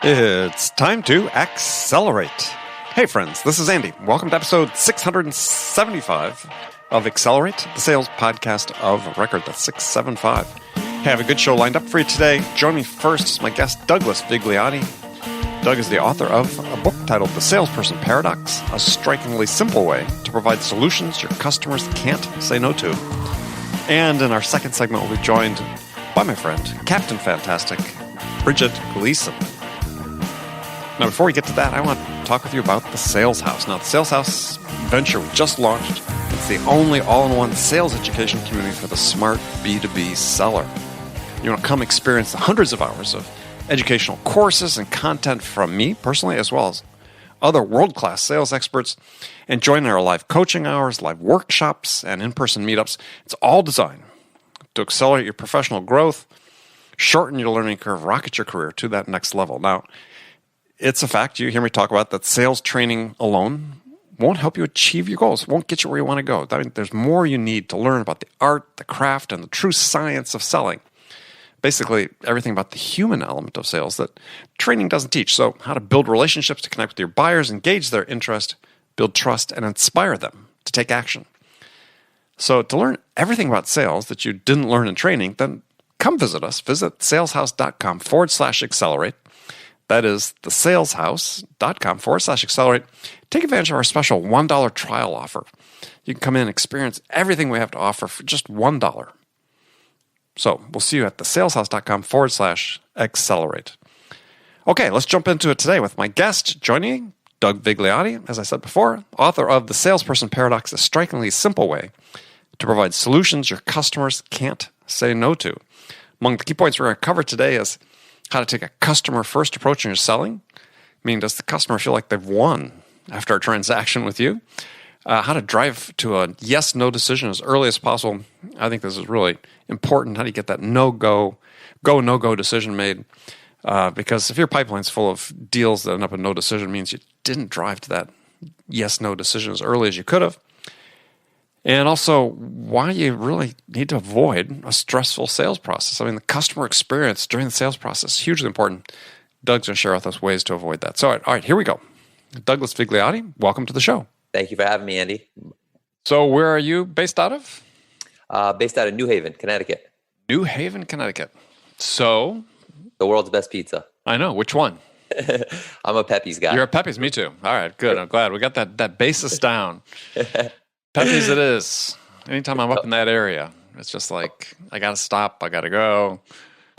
It's time to accelerate. Hey friends, this is Andy. Welcome to episode 675 of Accelerate, the sales podcast of record. That's 675. Hey, I have a good show lined up for you today. Join me first is my guest, Douglas Vigliotti. Doug is the author of a book titled The Salesperson Paradox, a strikingly simple way to provide solutions your customers can't say no to. And in our second segment, we'll be joined by my friend, Captain Fantastic, Bridget Gleason. Now, before we get to that, I want to talk with you about the Sales House. Now, the Sales House venture we just launched. It's the only all-in-one sales education community for the smart B2B seller. You want to come experience the hundreds of hours of educational courses and content from me personally, as well as other world-class sales experts, and join our live coaching hours, live workshops, and in-person meetups. It's all designed to accelerate your professional growth, shorten your learning curve, rocket your career to that next level. Now, it's a fact, you hear me talk about that sales training alone won't help you achieve your goals, won't get you where you want to go. I mean, there's more you need to learn about the art, the craft, and the true science of selling. Basically, everything about the human element of sales that training doesn't teach. So how to build relationships to connect with your buyers, engage their interest, build trust, and inspire them to take action. So to learn everything about sales that you didn't learn in training, then come visit us. Visit saleshouse.com/accelerate. That is thesaleshouse.com/accelerate. Take advantage of our special $1 trial offer. You can come in and experience everything we have to offer for just $1. So we'll see you at thesaleshouse.com/accelerate. Okay, let's jump into it today with my guest joining me, Doug Vigliotti, as I said before, author of The Salesperson Paradox, a strikingly simple way to provide solutions your customers can't say no to. Among the key points we're going to cover today is how to take a customer-first approach in your selling, meaning does the customer feel like they've won after a transaction with you? How to drive to a yes-no decision as early as possible. I think this is really important. How do you get that no-go, no-go decision made? Because if your pipeline's full of deals that end up in no decision, it means you didn't drive to that yes-no decision as early as you could have. And also, why you really need to avoid a stressful sales process. I mean, the customer experience during the sales process is hugely important. Doug's going to share with us ways to avoid that. So, all right, here we go. Douglas Vigliotti, welcome to the show. Thank you for having me, Andy. So where are you based out of? Based out of New Haven, Connecticut. New Haven, Connecticut. So? The world's best pizza. I know. Which one? I'm a Pepe's guy. You're a Pepe's, me too. All right, good. I'm glad. We got that basis down. Pepe's it is. Anytime I'm up in that area, it's just like, I got to stop. I got to go.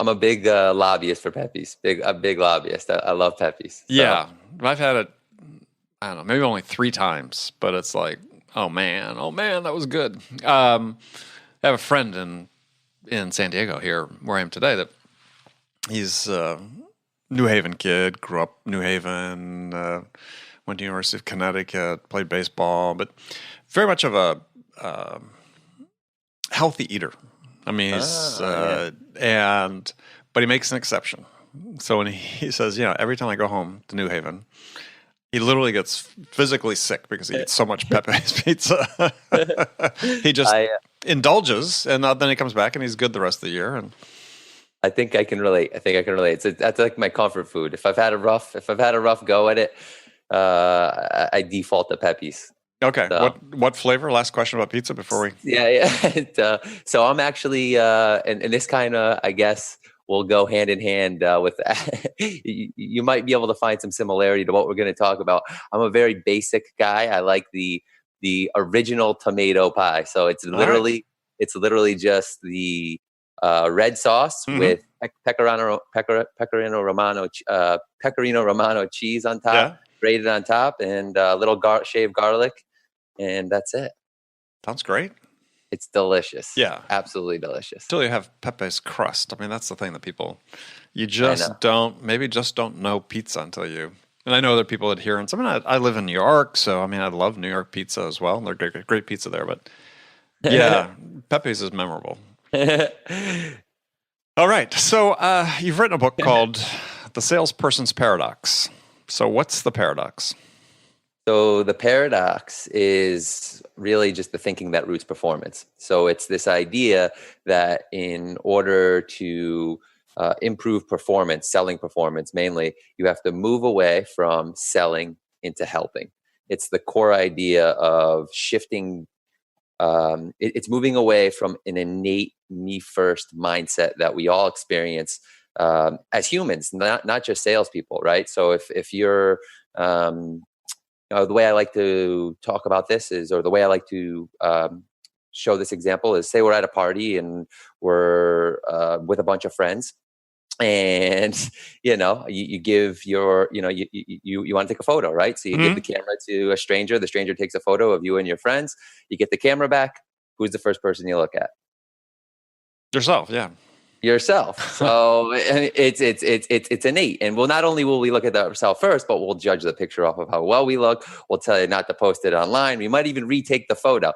I'm a big lobbyist for Pepe's. A big lobbyist. I love Pepe's. So. Yeah. I've had it, I don't know, maybe only 3 times, but it's like, oh man, that was good. I have a friend in San Diego here where I am today that he's a New Haven kid, grew up New Haven, went to University of Connecticut, played baseball, but very much of a healthy eater. I mean, he's, but he makes an exception. So when he says, every time I go home to New Haven, he literally gets physically sick because he eats so much Pepe's pizza. He just indulges, and then he comes back and he's good the rest of the year. And I think I can relate. That's like my comfort food. If I've had a rough go at it, I default to Pepe's. Okay. So, what flavor? Last question about pizza before we. Yeah. So I'm actually, and this kind of, I guess, will go hand in hand with that. You might be able to find some similarity to what we're going to talk about. I'm a very basic guy. I like the original tomato pie. So it's literally just the red sauce with pecorino romano cheese on top, grated on top, and a little shaved garlic, and that's it. Sounds great. It's delicious. Yeah. Absolutely delicious. Until you have Pepe's crust. I mean, that's the thing that you just don't know pizza until you, and I know there are people adherents. I mean, I live in New York, so I mean, I love New York pizza as well. They're great pizza there, but yeah, Pepe's is memorable. All right. So you've written a book called The Salesperson's Paradox. So what's the paradox? So the paradox is really just the thinking that roots performance. So it's this idea that in order to improve performance, selling performance mainly, you have to move away from selling into helping. It's the core idea of shifting. It's moving away from an innate me first mindset that we all experience as humans, not just salespeople, right? So if you're the way I like to talk about this is, or the way I like to show this example is, say we're at a party and we're with a bunch of friends, and you give your you want to take a photo, right? So you give the camera to a stranger. The stranger takes a photo of you and your friends. You get the camera back. Who's the first person you look at? Yourself, yeah. Yourself. So it's innate, and not only will we look at ourselves first, but we'll judge the picture off of how well we look. We'll tell you not to post it online. We might even retake the photo,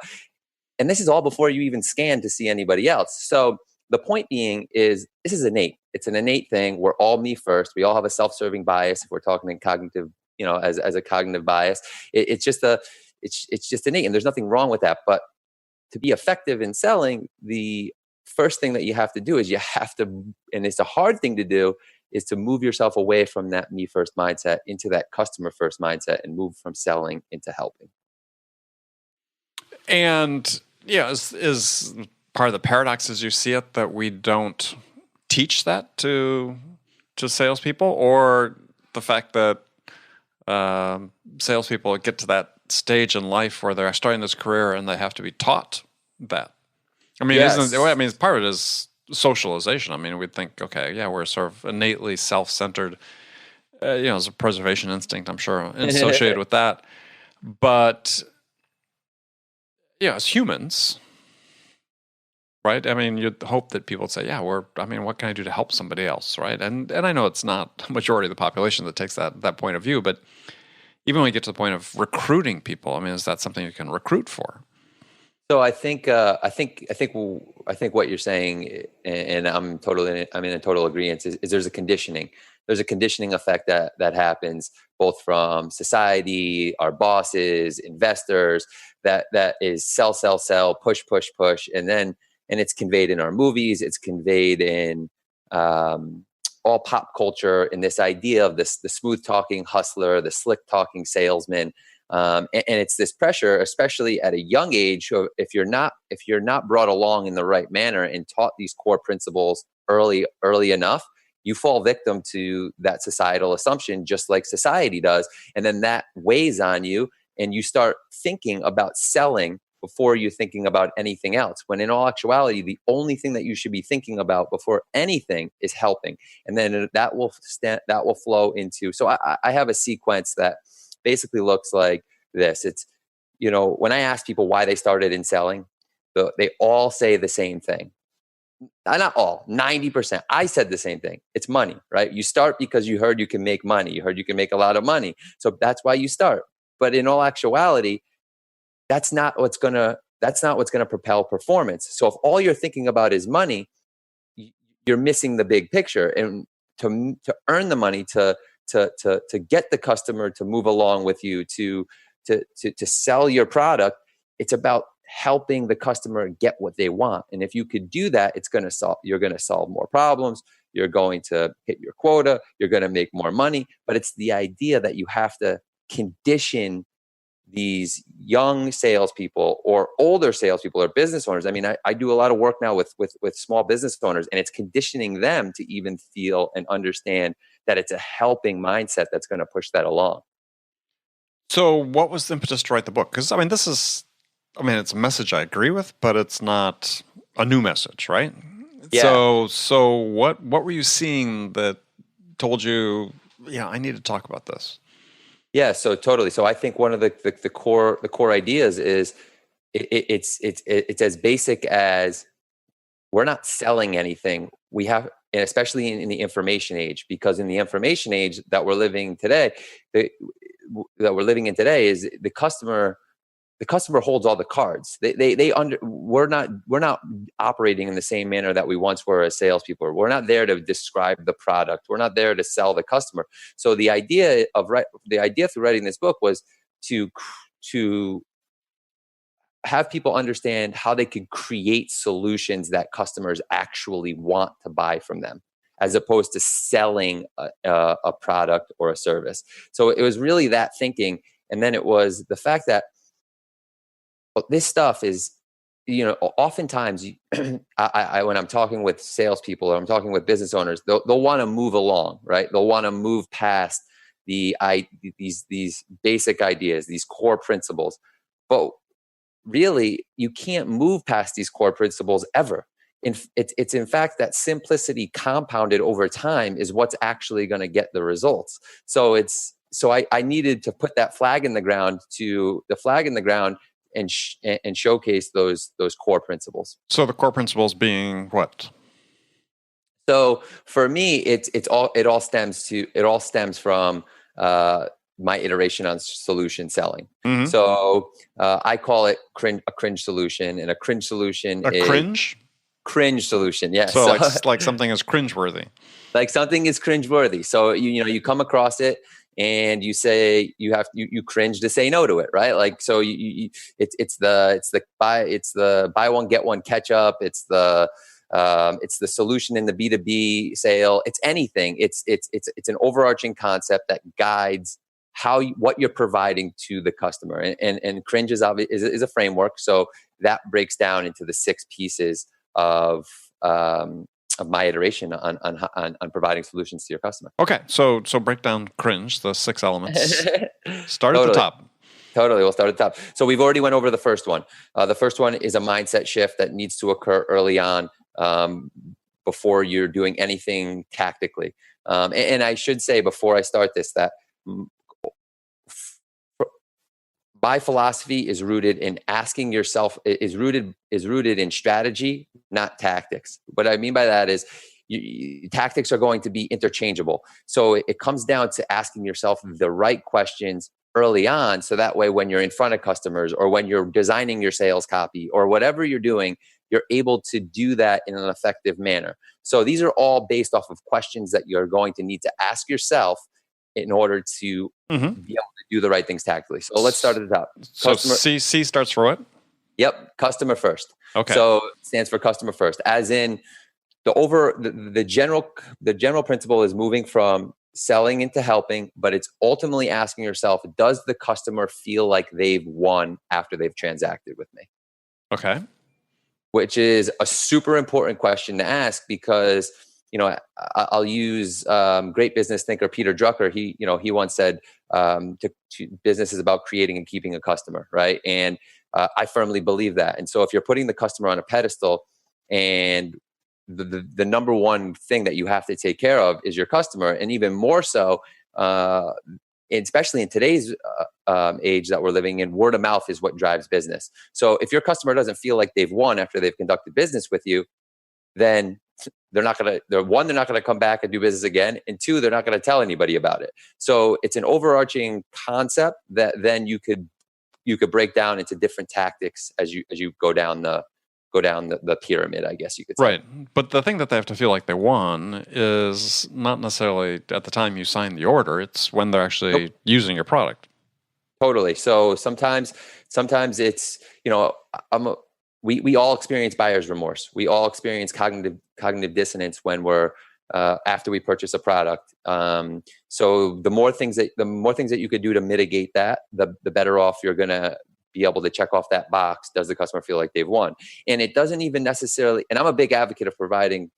and this is all before you even scan to see anybody else. So the point being is, this is innate. It's an innate thing. We're all me first. We all have a self-serving bias. If we're talking in cognitive, as a cognitive bias, it's just innate, and there's nothing wrong with that. But to be effective in selling, the first thing that you have to do is and it's a hard thing to do, is to move yourself away from that me first mindset into that customer first mindset, and move from selling into helping. And is part of the paradox, as you see it, that we don't teach that to salespeople, or the fact that salespeople get to that stage in life where they're starting this career and they have to be taught that? I mean, Yes. part of it is socialization. I mean, we'd think, okay, yeah, we're sort of innately self-centered. There's a preservation instinct, I'm sure, associated with that. But as humans, right? I mean, you'd hope that people would say, yeah, what can I do to help somebody else, right? And I know it's not the majority of the population that takes that point of view, but even when we get to the point of recruiting people, I mean, is that something you can recruit for? So I think what you're saying, and I'm in a total agreement, is there's a conditioning. There's a conditioning effect that happens both from society, our bosses, investors, that is sell, push, and it's conveyed in our movies. It's conveyed in all pop culture, in this idea of the smooth talking hustler, the slick talking salesman. And it's this pressure, especially at a young age. So if you're not brought along in the right manner and taught these core principles early enough, you fall victim to that societal assumption, just like society does. And then that weighs on you, and you start thinking about selling before you're thinking about anything else. When in all actuality, the only thing that you should be thinking about before anything is helping. And then that will flow into. So I have a sequence that basically looks like this. It's, when I ask people why they started in selling, they all say the same thing. Not all, 90%. I said the same thing. It's money, right? You start because you heard you can make money. You heard you can make a lot of money. So that's why you start. But in all actuality, that's not what's going to propel performance. So if all you're thinking about is money, you're missing the big picture. And to earn the money, to get the customer to move along with you, to sell your product, it's about helping the customer get what they want. And if you could do that, you're going to solve more problems. You're going to hit your quota. You're going to make more money. But it's the idea that you have to condition these young salespeople or older salespeople or business owners. I mean, I do a lot of work now with small business owners, and it's conditioning them to even feel and understand that it's a helping mindset that's going to push that along. So what was the impetus to write the book? Because, it's a message I agree with, but it's not a new message, right? Yeah. So what were you seeing that told you, I need to talk about this? Yeah, so totally. So I think one of the core ideas is it's as basic as, we're not selling anything. We have, and especially in the information age, because in the information age that we're living today, is the customer holds all the cards. We're not operating in the same manner that we once were as salespeople. We're not there to describe the product. We're not there to sell the customer. So the idea through writing this book was to have people understand how they can create solutions that customers actually want to buy from them, as opposed to selling a product or a service. So it was really that thinking. And then it was the fact that this stuff is, oftentimes when I'm talking with salespeople or I'm talking with business owners, they'll want to move along, right? They'll want to move past these basic ideas, these core principles. But really, you can't move past these core principles ever. It's in fact that simplicity compounded over time is what's actually going to get the results. So I needed to put that flag in the ground and showcase those core principles. So the core principles being what? So for me, it all stems from my iteration on solution selling. Mm-hmm. So I call it a cringe solution, and a cringe solution cringe solution. Yeah. So like something is cringeworthy. Like something is cringeworthy. So you come across it and you say you cringe to say no to it, right? Like so it's the buy one get one catch up. It's the solution in the B2B sale. It's anything. It's an overarching concept that guides what you're providing to the customer. And cringe is a framework. So that breaks down into the 6 pieces of my iteration on providing solutions to your customer. Okay, so break down cringe, the 6 elements. Start at the top. Totally, we'll start at the top. So we've already went over the first one. The first one is a mindset shift that needs to occur early on before you're doing anything tactically. And I should say before I start this that my philosophy is rooted in asking yourself, is rooted in strategy, not tactics. What I mean by that is tactics are going to be interchangeable. So it comes down to asking yourself the right questions early on. So that way, when you're in front of customers or when you're designing your sales copy or whatever you're doing, you're able to do that in an effective manner. So these are all based off of questions that you're going to need to ask yourself in order to be able to do the right things tactically. So let's start at the top. So C starts for what? Yep, customer first. Okay. So it stands for customer first, as in the general principle is moving from selling into helping, but it's ultimately asking yourself, does the customer feel like they've won after they've transacted with me? Okay. Which is a super important question to ask because I'll use great business thinker Peter Drucker. He once said, business is about creating and keeping a customer, right? And I firmly believe that. And so if you're putting the customer on a pedestal, and the number one thing that you have to take care of is your customer, and even more so, especially in today's age that we're living in, word of mouth is what drives business. So if your customer doesn't feel like they've won after they've conducted business with you, then they're not going to come back and do business again. And 2, they're not going to tell anybody about it. So it's an overarching concept that then you could break down into different tactics as you go down the pyramid, I guess you could say. Right. But the thing that they have to feel like they won is not necessarily at the time you sign the order. It's when they're actually using your product. Totally. So sometimes it's, we all experience buyer's remorse. We all experience cognitive dissonance when we're after we purchase a product. So the more things that you could do to mitigate that, the better off you're going to be able to check off that box. Does the customer feel like they've won? And it doesn't even necessarily, and I'm a big advocate of providing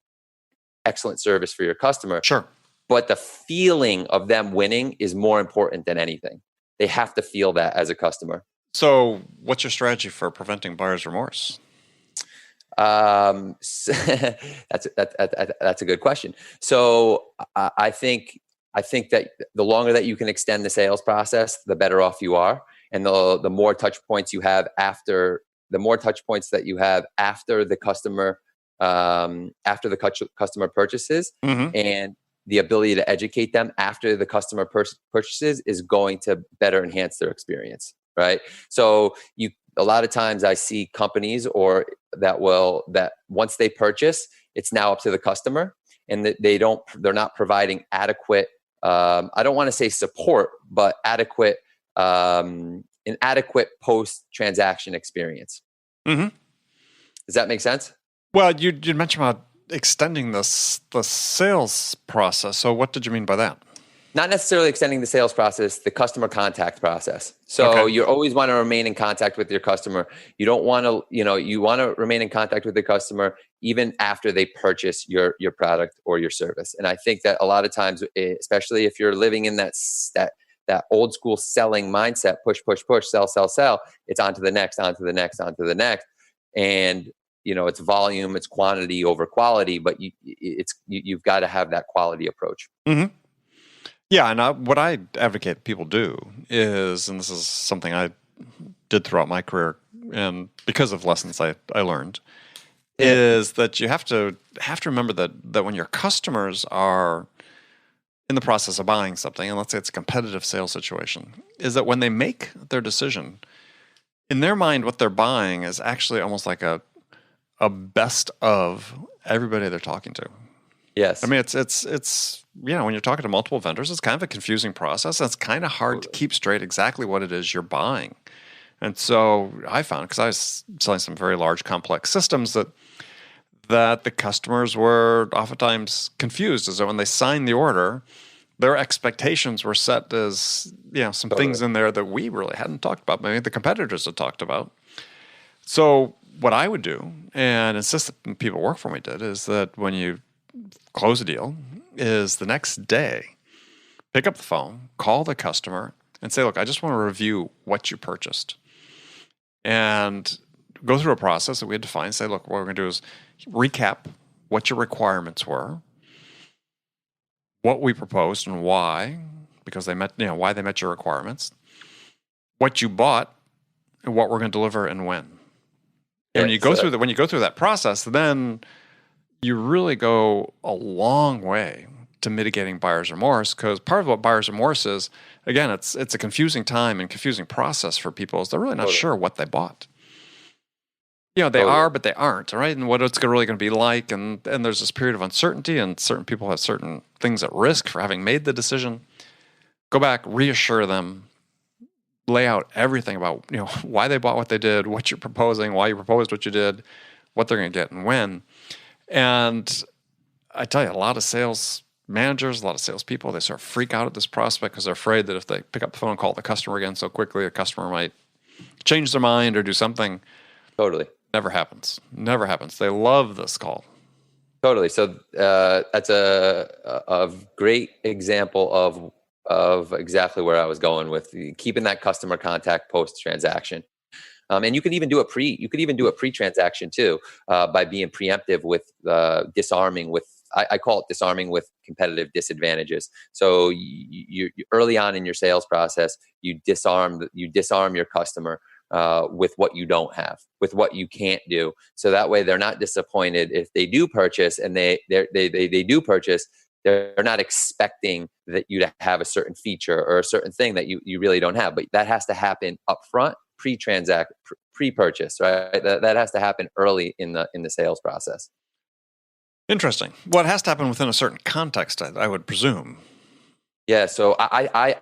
excellent service for your customer. Sure. But the feeling of them winning is more important than anything. They have to feel that as a customer. So what's your strategy for preventing buyer's remorse? That's a good question. So I think that the longer that you can extend the sales process, the better off you are. And the more touch points you have after the customer purchases, and the ability to educate them after the customer purchases is going to better enhance their experience, right? So a lot of times I see companies that once they purchase, it's now up to the customer, and that they're not providing adequate, I don't want to say support, but adequate an adequate post-transaction experience. Mm-hmm. Does that make sense? Well, you mentioned about extending the sales process. So what did you mean by that? Not necessarily extending the sales process, the customer contact process. So you always want to remain in contact with your customer. You don't want to, you want to remain in contact with the customer even after they purchase your product or your service. And I think that a lot of times, especially if you're living in that old school selling mindset, push, sell, it's on to the next, on to the next, on to the next. And it's volume, it's quantity over quality, but you've got to have that quality approach. Mm-hmm. Yeah, and what I advocate people do is, and this is something I did throughout my career, and because of lessons I learned, is that you have to remember that when your customers are in the process of buying something, and let's say it's a competitive sales situation, is that when they make their decision, in their mind, what they're buying is actually almost like a best of everybody they're talking to. Yes. I mean, it's when you're talking to multiple vendors, it's kind of a confusing process. And it's kind of hard to keep straight exactly what it is you're buying. And so I found, because I was selling some very large, complex systems, that the customers were oftentimes confused, as though when they signed the order, their expectations were set as some things in there that we really hadn't talked about. Maybe the competitors had talked about. So what I would do, and insist that people work for me did, is that when you close a deal, is the next day, pick up the phone, call the customer, and say, look, I just want to review what you purchased. And go through a process that we had defined. Say, look, what we're going to do is recap what your requirements were, what we proposed and why, because they met, why they met your requirements, what you bought, and what we're going to deliver and when. And when you go through that process, then you really go a long way to mitigating buyer's remorse, because part of what buyer's remorse is, again, it's a confusing time and confusing process for people, is they're really not sure what they bought. They are, but they aren't, right? And what it's really going to be like, and there's this period of uncertainty, and certain people have certain things at risk for having made the decision. Go back, reassure them, lay out everything about why they bought what they did, what you're proposing, why you proposed what you did, what they're going to get, and when. And I tell you, a lot of sales managers, a lot of salespeople, they sort of freak out at this prospect because they're afraid that if they pick up the phone and call the customer again so quickly, the customer might change their mind or do something. Totally. Never happens. Never happens. They love this call. Totally. So that's a great example of exactly where I was going with keeping that customer contact post transaction. And you could even do a pre-transaction too, by being preemptive with disarming with, I call it disarming with competitive disadvantages. So you early on in your sales process, you disarm your customer with what you don't have, with what you can't do. So that way they're not disappointed if they do purchase, and they do purchase. They're not expecting that you to have a certain feature or a certain thing that you really don't have, but that has to happen up front, pre-purchase, right? That has to happen early in the sales process. Interesting. Well, it has to happen within a certain context, I would presume. Yeah. So I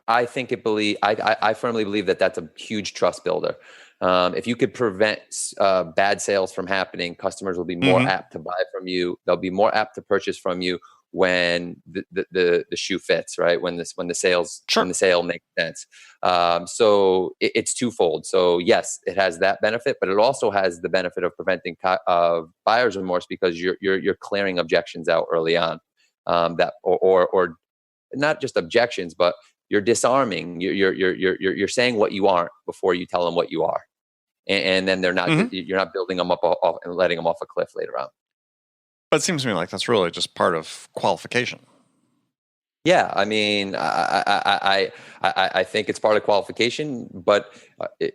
firmly believe that that's a huge trust builder. If you could prevent bad sales from happening, customers will be more apt to buy from you. They'll be more apt to purchase from you when the shoe fits, right? When the sale makes sense. So it's twofold. So yes, it has that benefit, but it also has the benefit of preventing buyer's remorse, because you're clearing objections out early on, that or not just objections, but you're disarming. You're saying what you aren't before you tell them what you are, and then they're not. You're not building them up and letting them off a cliff later on. But it seems to me like that's really just part of qualification. Yeah, I mean, I think it's part of qualification, but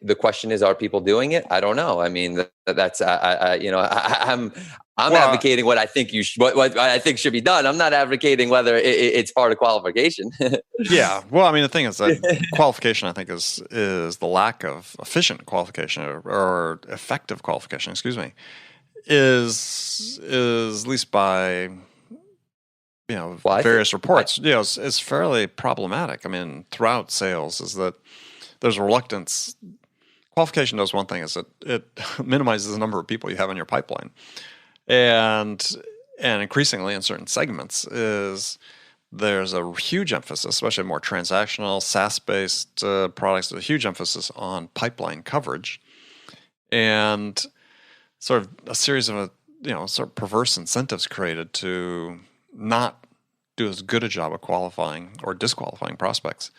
the question is, are people doing it? I don't know. I mean, that's I'm advocating what I think what I think should be done. I'm not advocating whether it's part of qualification. Yeah, well, I mean, the thing is that qualification, I think, is the lack of efficient qualification or effective qualification. Excuse me. Is at least by various reports, is fairly problematic. I mean, throughout sales, is that there's a reluctance. Qualification does one thing, is it minimizes the number of people you have in your pipeline. And increasingly in certain segments there's a huge emphasis, especially more transactional, SaaS-based products, there's a huge emphasis on pipeline coverage. And sort of a series of sort of perverse incentives created to not do as good a job of qualifying or disqualifying prospects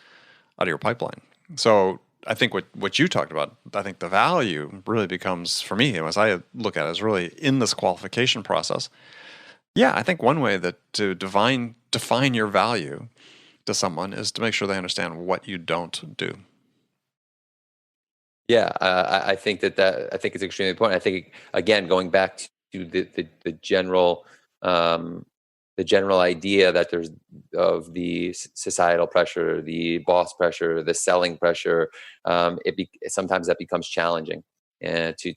out of your pipeline. So I think what you talked about, I think the value really becomes, for me, as I look at it, is really in this qualification process. Yeah, I think one way that to define your value to someone is to make sure they understand what you don't do. Yeah, I think I think it's extremely important. I think, again, going back to the general idea that there's of the societal pressure, the boss pressure, the selling pressure, sometimes that becomes challenging to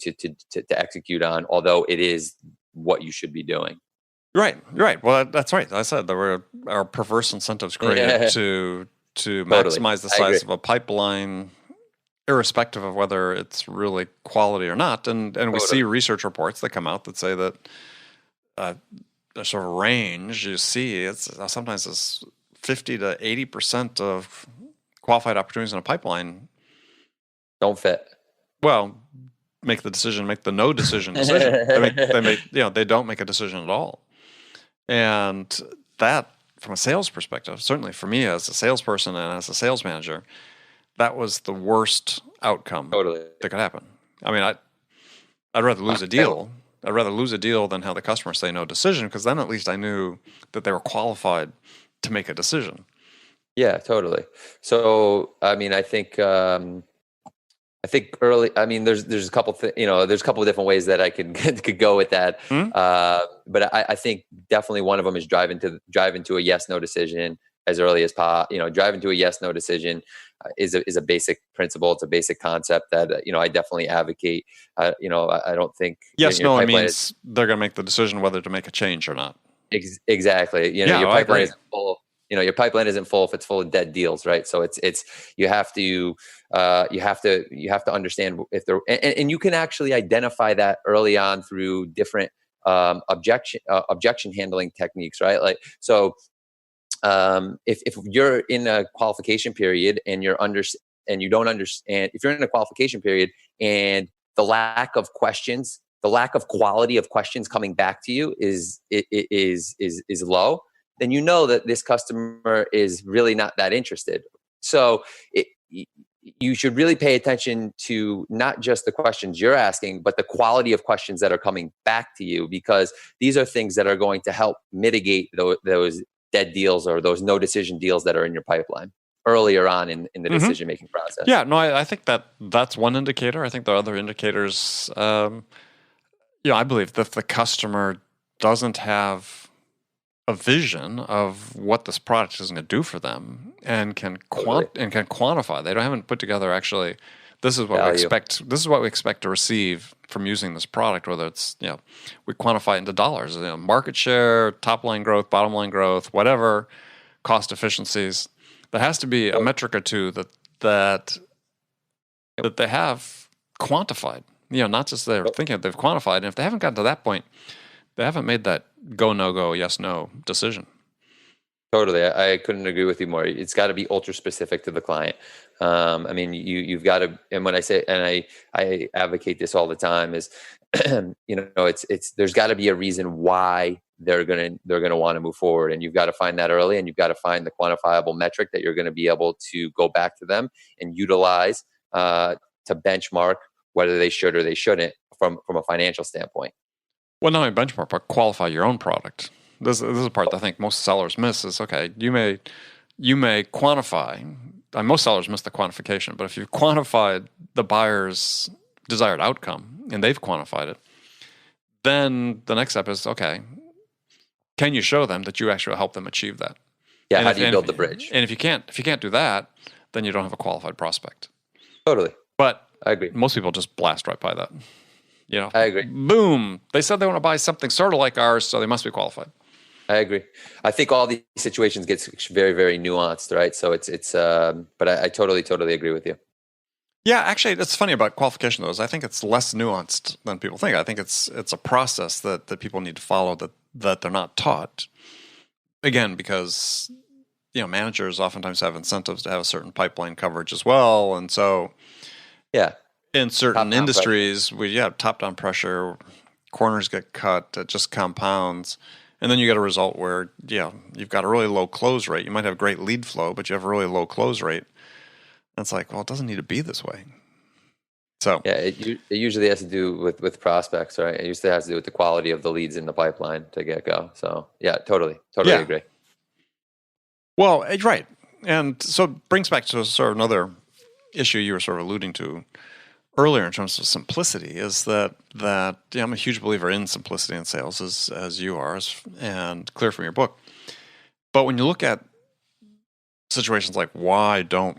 execute on, although it is what you should be doing. Right. Well, that's right. I said there are perverse incentives created to maximize the size of a pipeline, irrespective of whether it's really quality or not. And we see research reports that come out that say that the sort of range you see, it's sometimes it's 50 to 80% of qualified opportunities in a pipeline don't fit. Well, make the no decision. They don't make a decision at all. And that, from a sales perspective, certainly for me as a salesperson and as a sales manager, that was the worst outcome that could happen. I mean, I'd rather lose a deal. I'd rather lose a deal than have the customer say no decision, because then at least I knew that they were qualified to make a decision. Yeah, totally. So, I mean, I think early. I mean, there's a couple there's a couple of different ways that I could go with that. But I think definitely one of them is drive into a yes no decision as early as possible. Drive into a yes no decision is a basic principle. It's a basic concept that I definitely advocate. I don't think yes no means they're going to make the decision whether to make a change or not. Exactly. Your pipeline isn't full. Your pipeline isn't full if it's full of dead deals, right? So it's you have to understand if there and you can actually identify that early on through different objection handling techniques, right? Like, so if you're in a qualification period and you don't understand, if you're in a qualification period and the lack of quality of questions coming back to you is low, then you know that this customer is really not that interested. So you should really pay attention to not just the questions you're asking, but the quality of questions that are coming back to you, because these are things that are going to help mitigate those dead deals or those no decision deals that are in your pipeline earlier on in the decision-making process. Yeah, no, I think that's one indicator. I think there are other indicators. I believe that if the customer doesn't have a vision of what this product is going to do for them and can quantify. They haven't put together actually. This is what we expect. This is what we expect to receive from using this product. Whether it's we quantify it into dollars, market share, top line growth, bottom line growth, whatever, cost efficiencies. There has to be a metric or two that they have quantified. Not just they're thinking they've quantified, and if they haven't gotten to that point, they haven't made that go, no go, yes, no decision. Totally. I couldn't agree with you more. It's got to be ultra specific to the client. I mean, you've got to, and when I say, and I advocate this all the time, is, there's got to be a reason why they're going to want to move forward. And you've got to find that early, and you've got to find the quantifiable metric that you're going to be able to go back to them and utilize to benchmark whether they should or they shouldn't from a financial standpoint. Well, not only benchmark, but qualify your own product. This is a part that I think most sellers miss. Is okay. You may quantify. Most sellers miss the quantification, but if you've quantified the buyer's desired outcome and they've quantified it, then the next step is okay. Can you show them that you actually help them achieve that? Yeah. How do you build the bridge? And if you can't do that, then you don't have a qualified prospect. Totally. But I agree. Most people just blast right by that. I agree. Boom. They said they want to buy something sort of like ours, so they must be qualified. I agree. I think all these situations get very, very nuanced, right? So it's but I totally agree with you. Yeah, actually, it's funny about qualification, though, is I think it's less nuanced than people think. I think it's a process that people need to follow that they're not taught. Again, because managers oftentimes have incentives to have a certain pipeline coverage as well, and so Yeah. in certain Top-down pressure. industries, we have top-down pressure, corners get cut, it just compounds, and then you get a result where you've got a really low close rate. You might have great lead flow, but you have a really low close rate. And it's like, well, it doesn't need to be this way. So Yeah, it usually has to do with prospects, right? It usually has to do with the quality of the leads in the pipeline to get go. So yeah, totally yeah, agree. well, right, and so it brings back to sort of another issue you were sort of alluding to earlier in terms of simplicity. Is that I'm a huge believer in simplicity in sales, as you are, and clear from your book. But when you look at situations like why do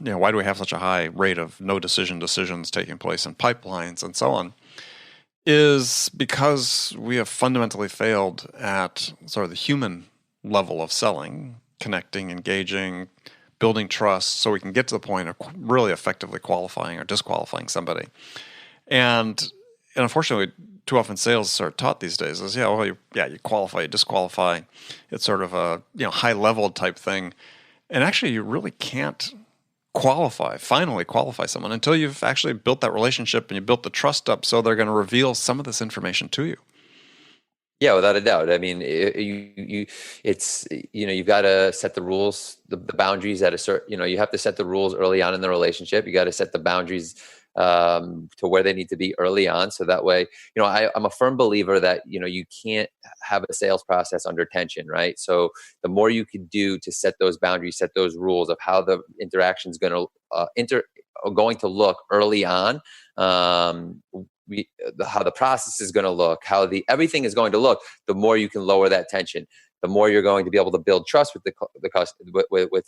we have such a high rate of no decisions taking place in pipelines and so on, is because we have fundamentally failed at sort of the human level of selling, connecting, engaging, building trust, so we can get to the point of really effectively qualifying or disqualifying somebody. And unfortunately, too often sales are taught these days is you qualify, you disqualify. It's sort of a high level type thing. And actually, you really can't finally qualify someone until you've actually built that relationship and you built the trust up, so they're going to reveal some of this information to you. Yeah, without a doubt. I mean, you've got to set the rules, the boundaries at a certain, you have to set the rules early on in the relationship. You got to set the boundaries to where they need to be early on. So that way, I'm a firm believer that, you can't have a sales process under tension, right? So the more you can do to set those boundaries, set those rules of how the interaction is going to look early on, how the process is going to look, how everything is going to look, the more you can lower that tension, the more you're going to be able to build trust with the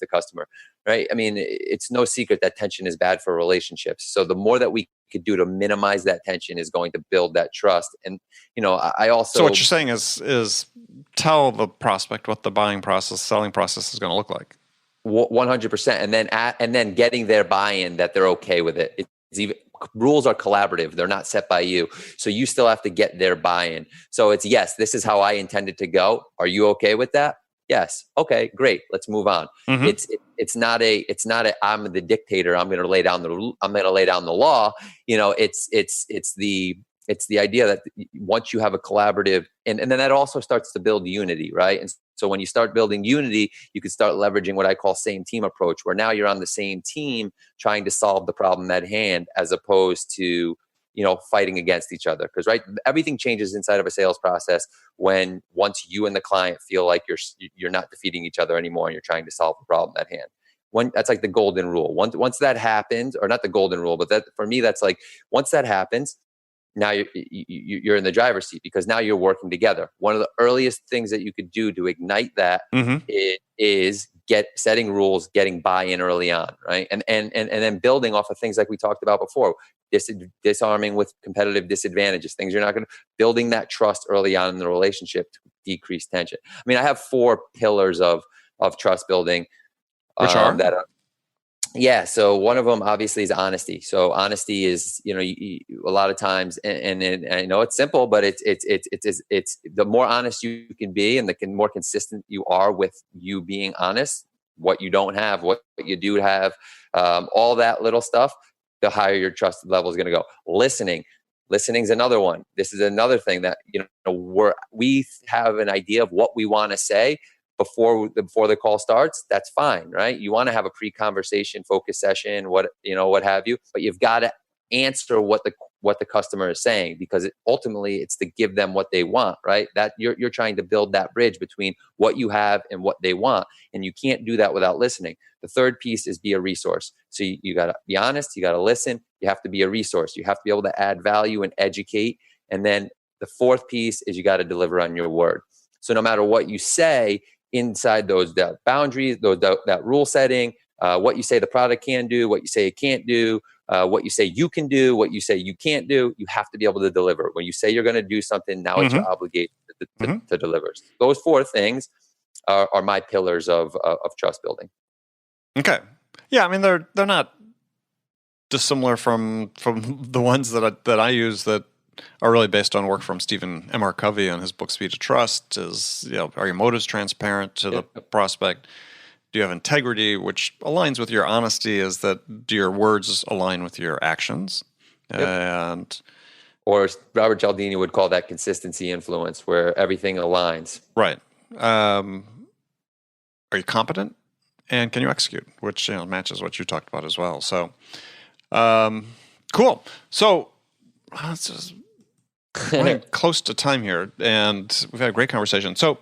customer, right? I mean, it's no secret that tension is bad for relationships. So the more that we could do to minimize that tension is going to build that trust. And I also. So what you're saying is tell the prospect what the buying process, selling process is going to look like. 100%, and then getting their buy-in that they're okay with it. It's even. Rules are collaborative. They're not set by you. So you still have to get their buy-in. So it's, yes, this is how I intended to go. Are you okay with that? Yes. Okay, great. Let's move on. Mm-hmm. It's not a I'm the dictator. I'm going to lay down the law. It's the idea that once you have a collaborative, and then that also starts to build unity, right? And so when you start building unity, you can start leveraging what I call same team approach, where now you're on the same team trying to solve the problem at hand, as opposed to, fighting against each other. Because, right, everything changes inside of a sales process when once you and the client feel like you're not defeating each other anymore and you're trying to solve the problem at hand. That's like the golden rule. Once that happens, or not the golden rule, but that, for me, that's like, once that happens, now you're in the driver's seat, because now you're working together. One of the earliest things that you could do to ignite that is setting rules, getting buy-in early on, right? And then building off of things like we talked about before, disarming with competitive disadvantages, things you're not going to, building that trust early on in the relationship to decrease tension. I mean, I have 4 pillars of trust building. Which are? Yeah. So one of them obviously is honesty. So honesty is, a lot of times, and I know it's simple, but it's the more honest you can be, and the more consistent you are with you being honest, what you don't have, what you do have, all that little stuff, the higher your trust level is going to go. Listening is another one. This is another thing that, we have an idea of what we want to say before the call starts. That's fine, right? You want to have a pre-conversation focus session, what have you, but you've got to answer what the customer is saying, because ultimately it's to give them what they want, right? That you're trying to build that bridge between what you have and what they want, and you can't do that without listening. The third piece is be a resource. So you got to be honest, you got to listen, you have to be a resource, you have to be able to add value and educate, and then the fourth piece is you got to deliver on your word. So no matter what you say inside those boundaries, that rule setting, what you say the product can do, what you say it can't do, what you say you can do, what you say you can't do, you have to be able to deliver. When you say you're going to do something, now it's your obligation to deliver. Those 4 things are my pillars of trust building. Okay. Yeah, I mean, they're not dissimilar from the ones that I use that are really based on work from Stephen M.R. Covey and his book Speed of Trust. Are your motives transparent to the prospect? Do you have integrity, which aligns with your honesty? Is that do your words align with your actions? And or Robert Cialdini would call that consistency influence, where everything aligns. Right. Are you competent? And can you execute? Which matches what you talked about as well. So, cool. So, let's just running close to time here, and we've had a great conversation. So,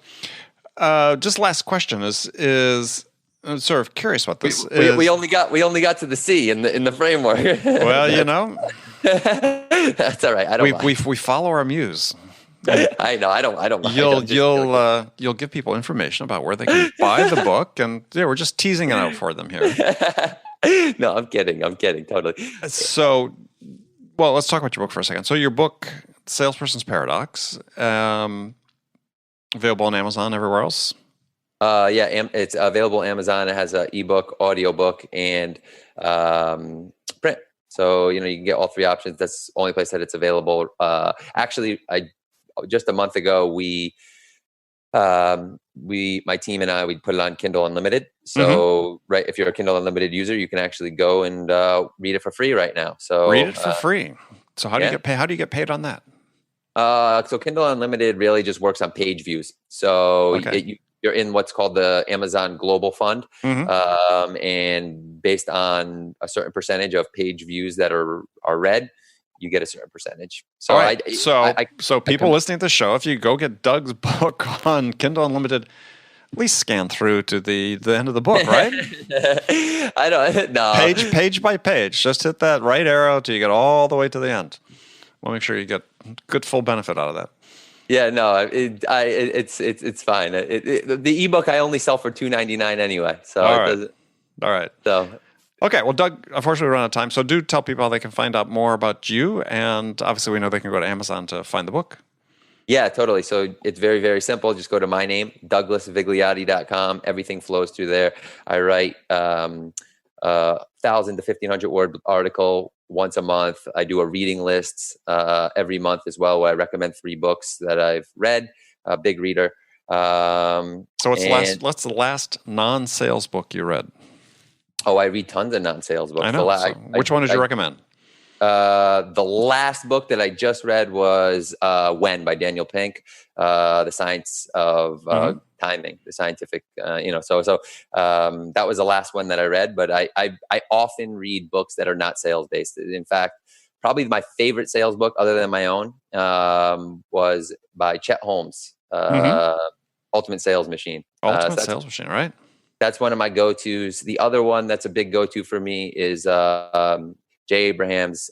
just last question is I'm sort of curious about this. We only got to the C in the framework. Well, that's all right. I don't. We follow our muse. I know. I don't mind. You'll give people information about where they can buy the book, and we're just teasing it out for them here. No, I'm kidding. Totally. So, well, let's talk about your book for a second. So, your book, Salesperson's Paradox, available on Amazon, everywhere else. It's available on Amazon. It has an ebook, audiobook, and print. So you can get all three options. That's the only place that it's available. Actually, just a month ago, my team and I, we put it on Kindle Unlimited. So right, if you're a Kindle Unlimited user, you can actually go and read it for free right now. So read it for free. So how do you get paid? How do you get paid on that? So Kindle Unlimited really just works on page views. So you're in what's called the Amazon Global Fund, and based on a certain percentage of page views that are read, you get a certain percentage. So, all right. So people listening to the show, if you go get Doug's book on Kindle Unlimited, at least scan through to the end of the book, right? I don't know. Page by page, just hit that right arrow till you get all the way to the end. We'll make sure you get good full benefit out of that. Yeah, no, it's fine. The ebook I only sell for $2.99 anyway. So all right. So okay, well, Doug, unfortunately, we're out of time. So do tell people how they can find out more about you, and obviously, we know they can go to Amazon to find the book. Yeah, totally. So it's very, very simple. Just go to my name, DouglasVigliotti.com. Everything flows through there. I write 1,000 to 1,500 word article once a month. I do a reading list every month as well, where I recommend 3 books that I've read. A big reader. So what's the last non-sales book you read? Oh, I read tons of non-sales books. I know. Which one did you recommend? The last book that I just read was When by Daniel Pink, The Science of Timing, the scientific, so that was the last one that I read, but I often read books that are not sales based. In fact, probably my favorite sales book other than my own was by Chet Holmes, Ultimate Sales Machine. Sales Machine, right? That's one of my go-tos. The other one that's a big go-to for me is Jay Abraham's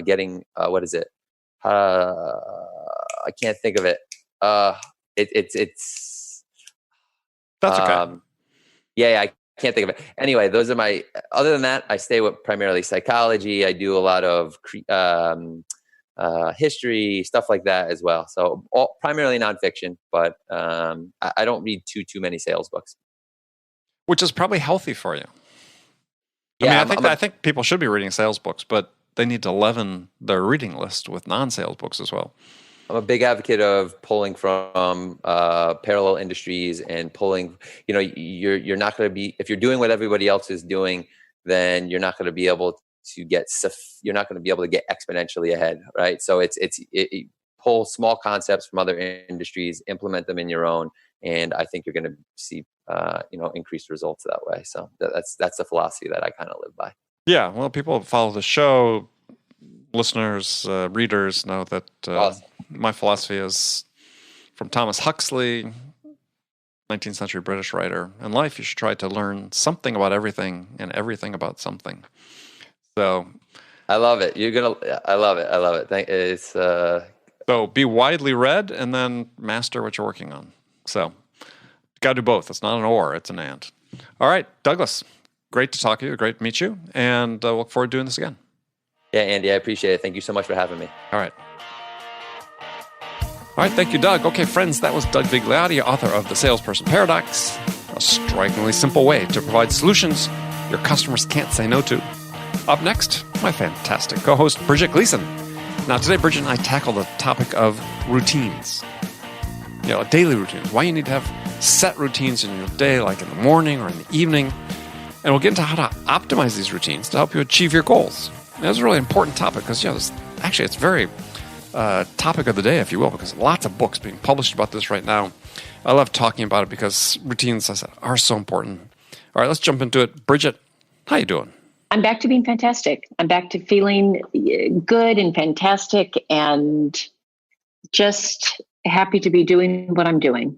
getting what is it? I can't think of it. It's that's okay. I can't think of it. Anyway, those are my. Other than that, I stay with primarily psychology. I do a lot of history, stuff like that as well. So primarily nonfiction, but I don't read too many sales books, which is probably healthy for you. Yeah, I think people should be reading sales books, but they need to leaven their reading list with non-sales books as well. I'm a big advocate of pulling from parallel industries and pulling. You're not going to be, if you're doing what everybody else is doing, then you're not going to be able to get. You're not going to be able to get exponentially ahead, right? So it's pull small concepts from other industries, implement them in your own, and I think you're going to see increased results that way. So that's the philosophy that I kind of live by. Yeah, well, people who follow the show, listeners, readers know that awesome. My philosophy is from Thomas Huxley, 19th century British writer. In life, you should try to learn something about everything and everything about something. So I love it. I love it. So be widely read and then master what you're working on. So you got to do both. It's not an or, it's an and. All right, Douglas, great to talk to you. Great to meet you. And look forward to doing this again. Yeah, Andy, I appreciate it. Thank you so much for having me. All right. All right, thank you, Doug. Okay, friends, that was Doug Vigliotti, author of The Salesperson Paradox, a strikingly simple way to provide solutions your customers can't say no to. Up next, my fantastic co-host, Bridget Gleason. Now, today, Bridget and I tackle the topic of routines. Daily routines. Why you need to have set routines in your day, like in the morning or in the evening. And we'll get into how to optimize these routines to help you achieve your goals. And that's a really important topic because, it's very topic of the day, if you will, because lots of books being published about this right now. I love talking about it because routines, as I said, are so important. All right, let's jump into it. Bridget, how you doing? I'm back to being fantastic. I'm back to feeling good and fantastic and just happy to be doing what I'm doing.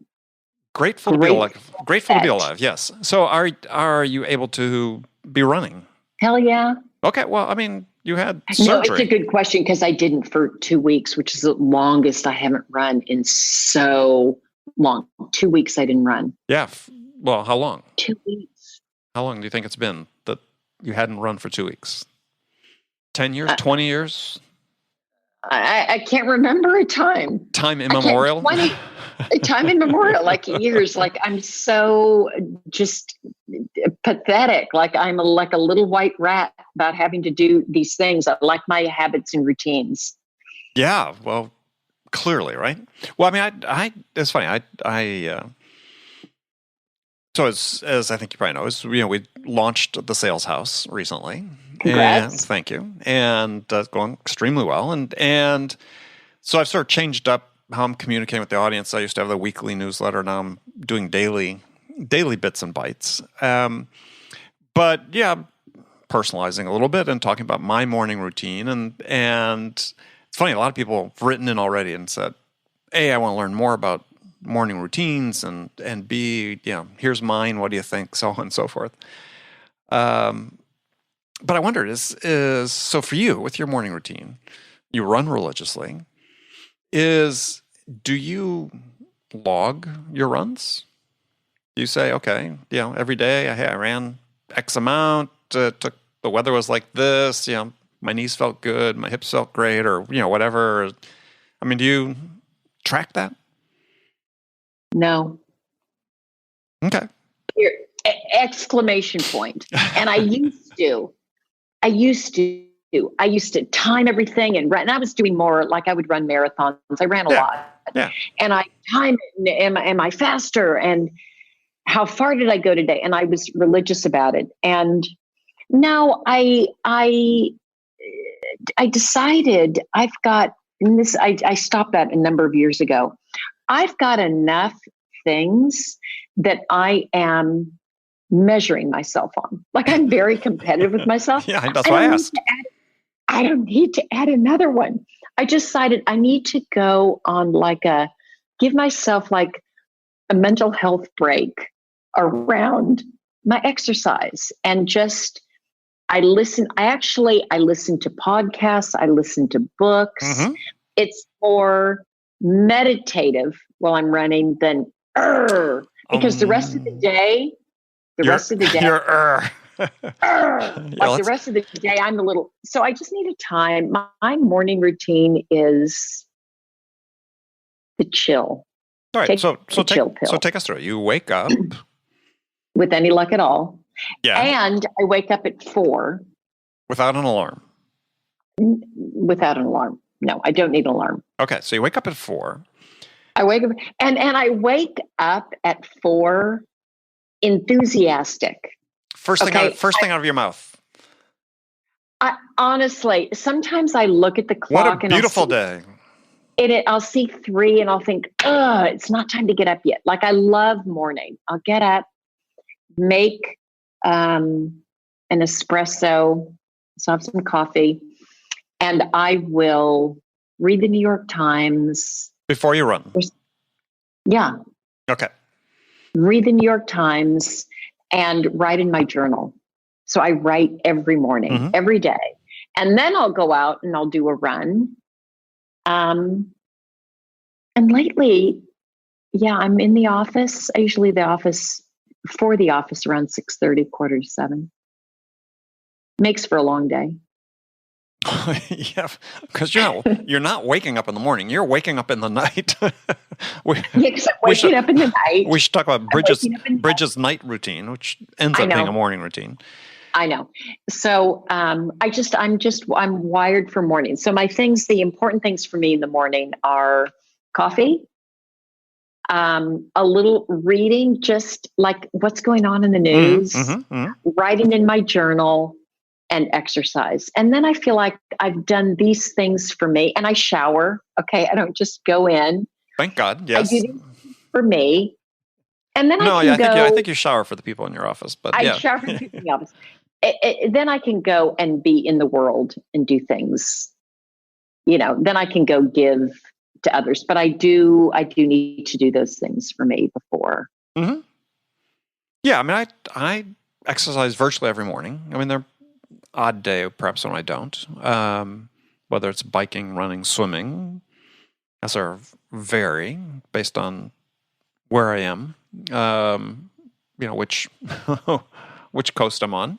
Grateful to be alive. Yes. So are you able to be running? Hell yeah. Okay. Well, you had surgery. No, it's a good question because I didn't for 2 weeks, which is the longest I haven't run in so long. 2 weeks I didn't run. Yeah. Well, how long? 2 weeks. How long do you think it's been that you hadn't run for 2 weeks? 10 years? 20 years? I can't remember a time. Time immemorial? Time immemorial, like years. Like I'm so just pathetic. Like I'm like a little white rat about having to do these things. I like my habits and routines. Yeah, well, clearly, right? Well, it's funny. So as I think you probably know, we launched the Sales House recently. Congrats. And thank you. And it's going extremely well. And so I've sort of changed up how I'm communicating with the audience. I used to have the weekly newsletter. Now I'm doing daily bits and bytes. But yeah, personalizing a little bit and talking about my morning routine. And it's funny, a lot of people have written in already and said, A, I want to learn more about morning routines, and B, here's mine. What do you think? So on and so forth. But I wondered, is so for you with your morning routine, you run religiously. Do you log your runs? Do you say, okay, every day I ran X amount, the weather was like this, my knees felt good, my hips felt great, or, whatever. Do you track that? No. Okay. Here, exclamation point. And I used to time everything and run. And I was doing more, like I would run marathons. I ran a lot. Yeah. And I timed it. Am I faster? And how far did I go today? And I was religious about it. And now I decided I've got, and this, I stopped that a number of years ago. I've got enough things that I am measuring myself on. Like I'm very competitive with myself. Yeah, that's why I asked. I don't need to add another one. I decided I need to go on give myself like a mental health break around my exercise and just, I listen to podcasts. I listen to books. Mm-hmm. It's more meditative while I'm running than because the rest of the day, the rest of the day, I'm a little, so I just need a time. My morning routine is the chill. All right. So take us through it. You wake up with any luck at all. Yeah. And I wake up at 4. Without an alarm. Without an alarm. No, I don't need an alarm. Okay. So you wake up at 4. I wake up and I wake up at 4 enthusiastic. First thing out of your mouth. Honestly, sometimes I look at the clock. What a beautiful day. I'll see 3 and I'll think, it's not time to get up yet. Like I love morning. I'll get up, make an espresso, so have some coffee, and I will read the New York Times. Before you run? Yeah. Okay. Read the New York Times and write in my journal. So I write every morning, every day. And then I'll go out and I'll do a run. And lately, I'm in the office. I usually for the office around 6:30, 6:45. Makes for a long day. Yeah, because you're not waking up in the morning. You're waking up in the night. Because I'm waking up in the night. We should talk about Bridget's night routine, which ends up being a morning routine. I know. So I'm wired for mornings. So the important things for me in the morning are coffee, a little reading, just like what's going on in the news, writing in my journal, and exercise. And then I feel like I've done these things for me, and I shower. Okay. I don't just go in. Thank God. Yes. I do these for me. And then I think you shower for the people in your office, but I shower for the people in the office. Then I can go and be in the world and do things, then I can go give to others. But I do need to do those things for me before. Mm-hmm. Yeah. I mean, I exercise virtually every morning. I mean, there are odd day perhaps when I don't, whether it's biking, running, swimming, that sort of vary based on where I am, which which coast I'm on.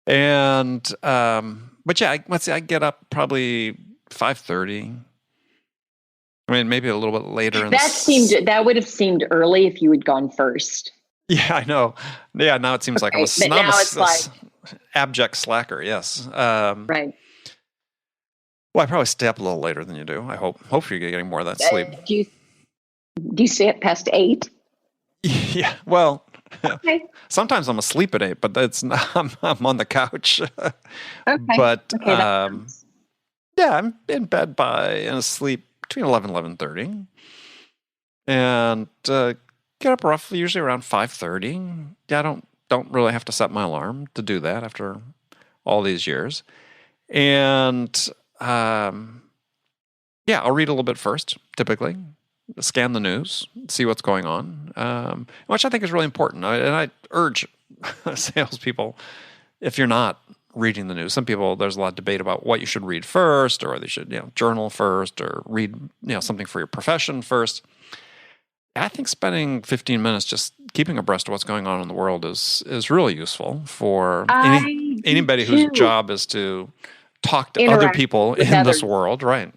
And but yeah, let's say I get up probably 5:30. I mean, maybe a little bit later. That would have seemed early if you had gone first. Yeah, I know. Yeah, now it seems like I'm a abject slacker. Yes. Right. Well, I probably stay up a little later than you do. I hope. Hopefully, you're getting more of that sleep. Do you stay up past 8? Yeah. Well. Okay. Sometimes I'm asleep at 8, but it's not, I'm on the couch. Okay. But Okay, yeah, I'm in bed and asleep between 11:30, and get up roughly usually around 5:30. Yeah, I don't really have to set my alarm to do that after all these years, and yeah, I'll read a little bit first, typically. Scan the news, see what's going on, which I think is really important. And I urge salespeople, if you're not reading the news, some people, there's a lot of debate about what you should read first, or they should, journal first, or read, something for your profession first. I think spending 15 minutes just keeping abreast of what's going on in the world is really useful for anybody whose job is to talk to other people in this world, right?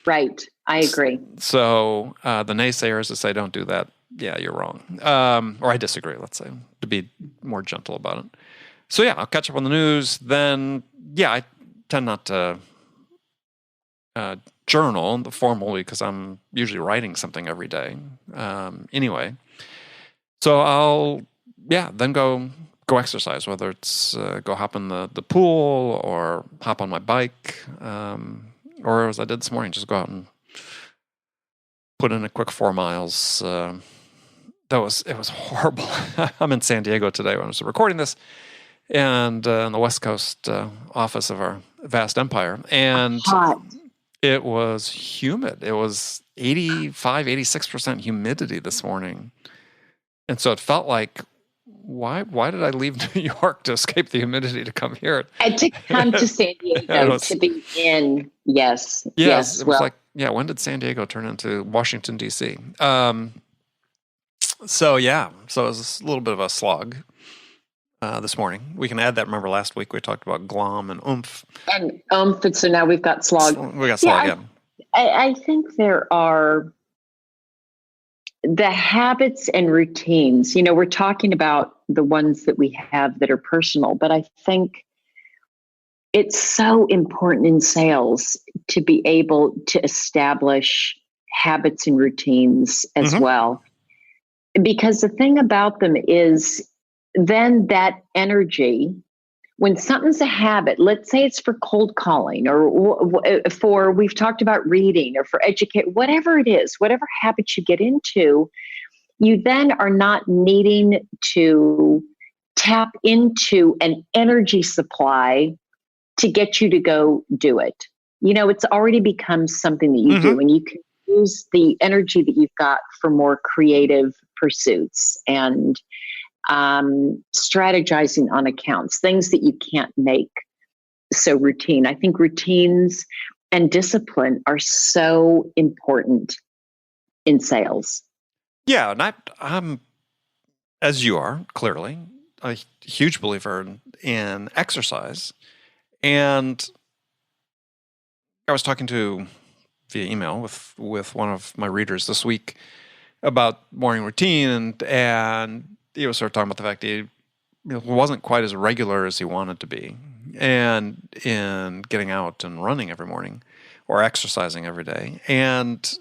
Right. I agree. So the naysayers that say don't do that, yeah, you're wrong. Or I disagree, let's say, to be more gentle about it. So yeah, I'll catch up on the news. Then, yeah, I tend not to journal formally because I'm usually writing something every day anyway. So I'll, then go exercise, whether it's go hop in the pool or hop on my bike, or as I did this morning, just go out and put in a quick 4 miles. It was horrible. I'm in San Diego today when I was recording this, and on the West Coast office of our vast empire, and hot. It was humid. It was 86% humidity this morning, and so it felt like, why did I leave New York to escape the humidity to come here? And to come to San Diego to be in, yes. It was like, when did San Diego turn into Washington, D.C.? So it was a little bit of a slog this morning. We can add that. Remember last week we talked about glom and oomph. And oomph, and so now we've got slog. We got slog again. I think there are the habits and routines. We're talking about the ones that we have that are personal, but I think it's so important in sales to be able to establish habits and routines as well. Because the thing about them is then that energy, when something's a habit, let's say it's for cold calling or for, we've talked about reading or for educate, whatever it is, whatever habit you get into, you then are not needing to tap into an energy supply to get you to go do it. It's already become something that you do, and you can use the energy that you've got for more creative pursuits and strategizing on accounts, things that you can't make so routine. I think routines and discipline are so important in sales. Yeah, and I'm, as you are, clearly, a huge believer in exercise. And I was talking via email with one of my readers this week about morning routine, and he was sort of talking about the fact that he it wasn't quite as regular as he wanted to be, and in getting out and running every morning or exercising every day, and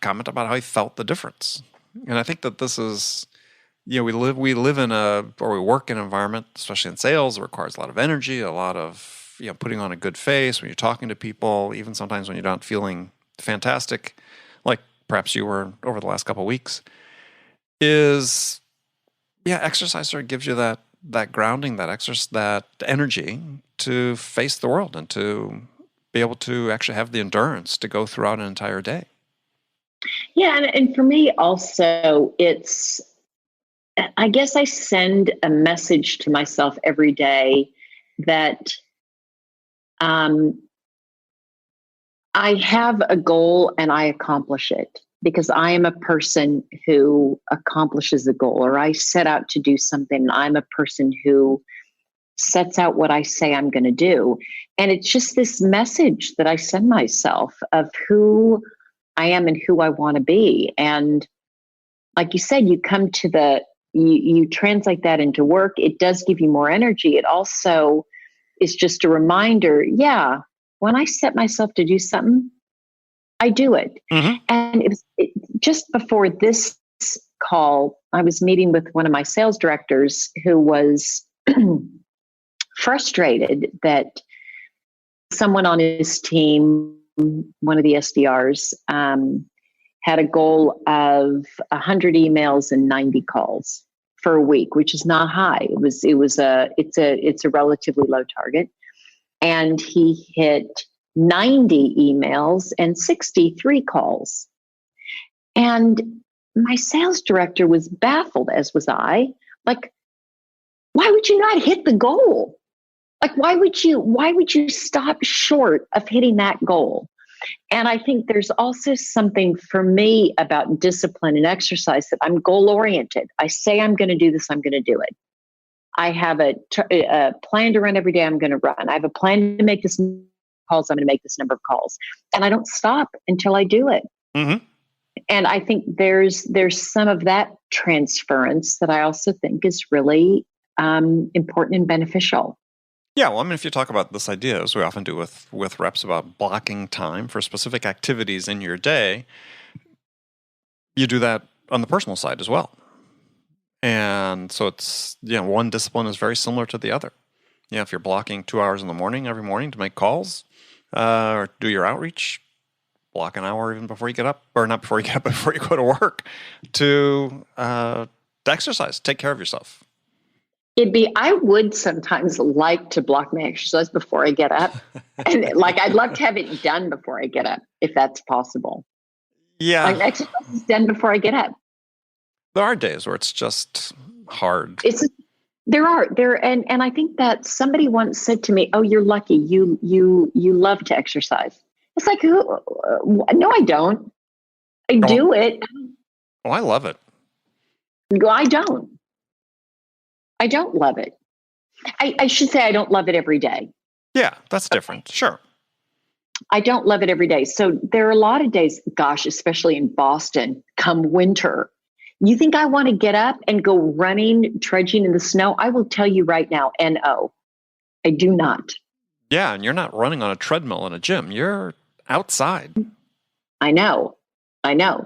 comment about how he felt the difference. And I think that this is, we live in we work in an environment, especially in sales, that requires a lot of energy, a lot of putting on a good face when you're talking to people, even sometimes when you're not feeling fantastic, like perhaps you were over the last couple of weeks. Exercise sort of gives you that grounding, that energy to face the world and to be able to actually have the endurance to go throughout an entire day. Yeah, and for me also, I guess I send a message to myself every day that I have a goal and I accomplish it, because I am a person who accomplishes a goal, or I set out to do something. I'm a person who sets out what I say I'm going to do. And it's just this message that I send myself of who I am and who I want to be. And like you said, you come to you translate that into work. It does give you more energy. It also is just a reminder. Yeah, when I set myself to do something, I do it. Mm-hmm. And it was just before this call, I was meeting with one of my sales directors who was frustrated that someone on his team, one of the SDRs, had a goal of 100 emails and 90 calls for a week, which is not high. It's a relatively low target. And he hit 90 emails and 63 calls. And my sales director was baffled, as was I. Like, why would you not hit the goal? Like, why would you stop short of hitting that goal? And I think there's also something for me about discipline and exercise, that I'm goal oriented. I say I'm going to do this, I'm going to do it. I have a plan to run every day, I'm going to run. I have a plan to make this calls, I'm going to make this number of calls. And I don't stop until I do it. Mm-hmm. And I think there's some of that transference that I also think is really important and beneficial. Yeah, well, I mean, if you talk about this idea, as we often do with reps, about blocking time for specific activities in your day, you do that on the personal side as well. And so it's, one discipline is very similar to the other. If you're blocking 2 hours in the morning, every morning to make calls or do your outreach, block an hour even before you get up, or not before you get up, before you go to work, to exercise, take care of yourself. I would sometimes like to block my exercise before I get up. And I'd love to have it done before I get up, if that's possible. Yeah. Like, exercise is done before I get up. There are days where it's just hard. And I think that somebody once said to me, "Oh, you're lucky. You love to exercise." It's like, no, I don't. I do it. Oh, I love it. I don't. I don't love it. I should say I don't love it every day. Yeah, that's different. Sure. I don't love it every day. So there are a lot of days, gosh, especially in Boston, come winter. You think I want to get up and go running, trudging in the snow? I will tell you right now, no, I do not. Yeah, and you're not running on a treadmill in a gym. You're outside. I know.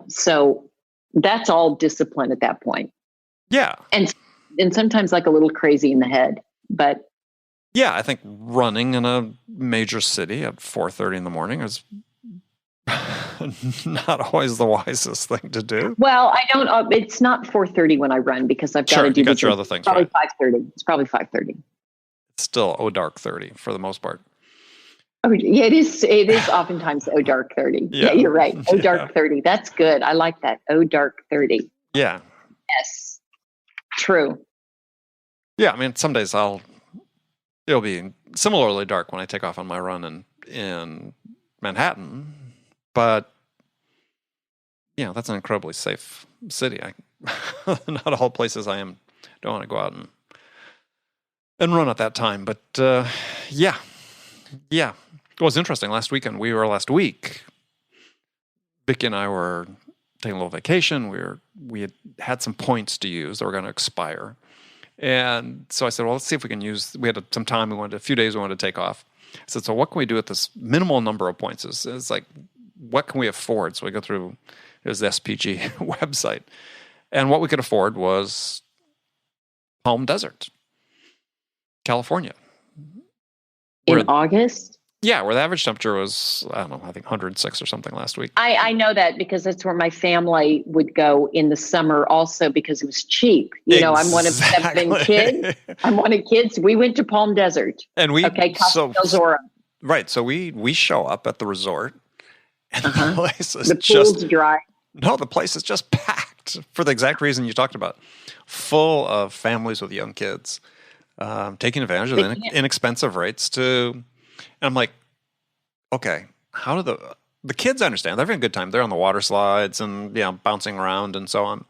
So that's all discipline at that point. Yeah. And sometimes like a little crazy in the head, but. Yeah, I think running in a major city at 4:30 in the morning is not always the wisest thing to do. Well, I don't. It's not 4:30 when I run, because I've got to do. You got your other things. Probably right. 5:30. It's probably 5:30. It's still dark 30 for the most part. Oh, yeah, it is. It is oftentimes dark 30. Yeah, you're right. Dark 30. That's good. I like that. Dark 30. Yeah. Yes. True. Yeah, I mean, some days it'll be similarly dark when I take off on my run in Manhattan, but that's an incredibly safe city. Not all places I don't want to go out and run at that time, but yeah. It was interesting. Last week, Vicky and I were taking a little vacation. We had some points to use that were going to expire. And so I said, well, let's see if we can we had some time. A few days we wanted to take off. I said, so what can we do at this minimal number of points? It's like, what can we afford? So we go through, it was the SPG website. And what we could afford was Palm Desert, California. In August? Yeah, where the average temperature was, I don't know, I think 106 or something last week. I know that because that's where my family would go in the summer also because it was cheap. You know, I'm one of 7 kids. I'm one of kids. We went to Palm Desert. And Zora. Right. So we show up at the resort and the place is the pool's dry. No, the place is just packed for the exact reason you talked about. Full of families with young kids taking advantage of the inexpensive rates and I'm like, okay, how do the kids understand? They're having a good time. They're on the water slides and bouncing around and so on.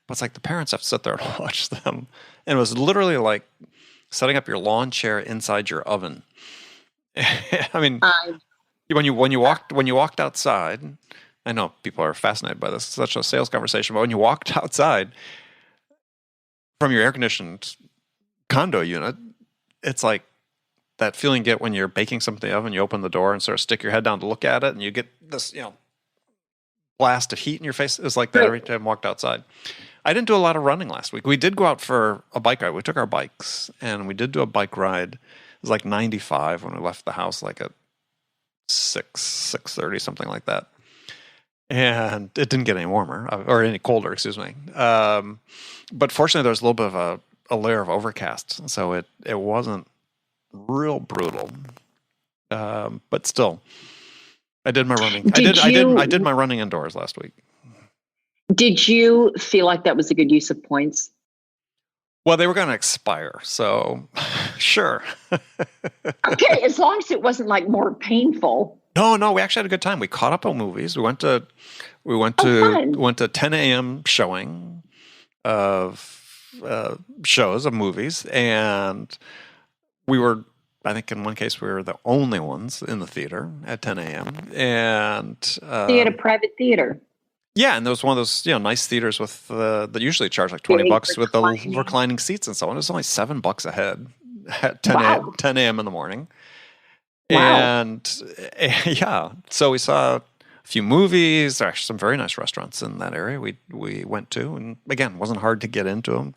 But it's like the parents have to sit there and watch them. And it was literally like setting up your lawn chair inside your oven. I mean, when you walked outside, I know people are fascinated by this. It's such a sales conversation, but when you walked outside from your air-conditioned condo unit, it's like that feeling you get when you're baking something in the oven, you open the door and sort of stick your head down to look at it, and you get this, blast of heat in your face. It was like that every time I walked outside. I didn't do a lot of running last week. We did go out for a bike ride. We took our bikes, and we did do a bike ride. It was like 95 when we left the house, like at 6:30, something like that. And it didn't get any warmer, or any colder, excuse me. But fortunately, there was a little bit of a layer of overcast, so it wasn't real brutal, but still, I did my running. I did my running indoors last week. Did you feel like that was a good use of points? Well, they were going to expire, so sure. Okay, as long as it wasn't like more painful. No, we actually had a good time. We caught up on movies. We went to 10 a.m. showing of shows of movies, and we were, I think in one case, we were the only ones in the theater at 10 a.m. And so you had a private theater. Yeah, and there was one of those nice theaters with that usually charge like $20 with the reclining seats and so on. It was only $7 a head at 10 a.m. in the morning. Wow. And so we saw a few movies. There are actually some very nice restaurants in that area we went to, and again, it wasn't hard to get into them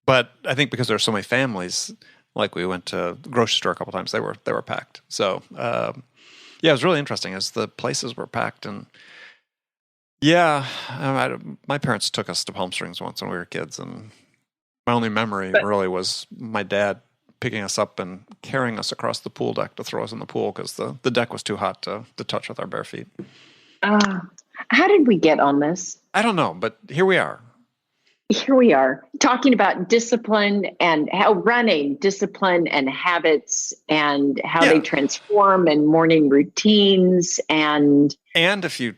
but I think because there are so many families. Like we went to the grocery store a couple times, they were packed. So it was really interesting as the places were packed. And my parents took us to Palm Springs once when we were kids, and my only memory really was my dad picking us up and carrying us across the pool deck to throw us in the pool because the deck was too hot to touch with our bare feet. How did we get on this? I don't know, but here we are. Here we are talking about discipline and how running, discipline and habits and how they transform and morning routines. And if you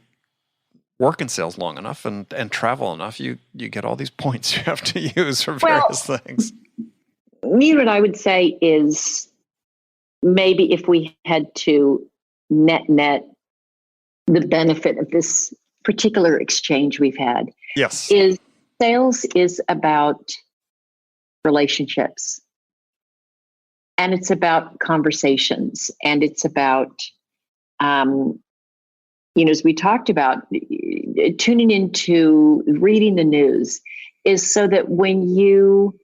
work in sales long enough and travel enough, you get all these points you have to use for various things. What I would say is maybe if we had to net the benefit of this particular exchange we've had. Yes. Is sales is about relationships, and it's about conversations, and it's about, as we talked about, tuning into reading the news is so that when you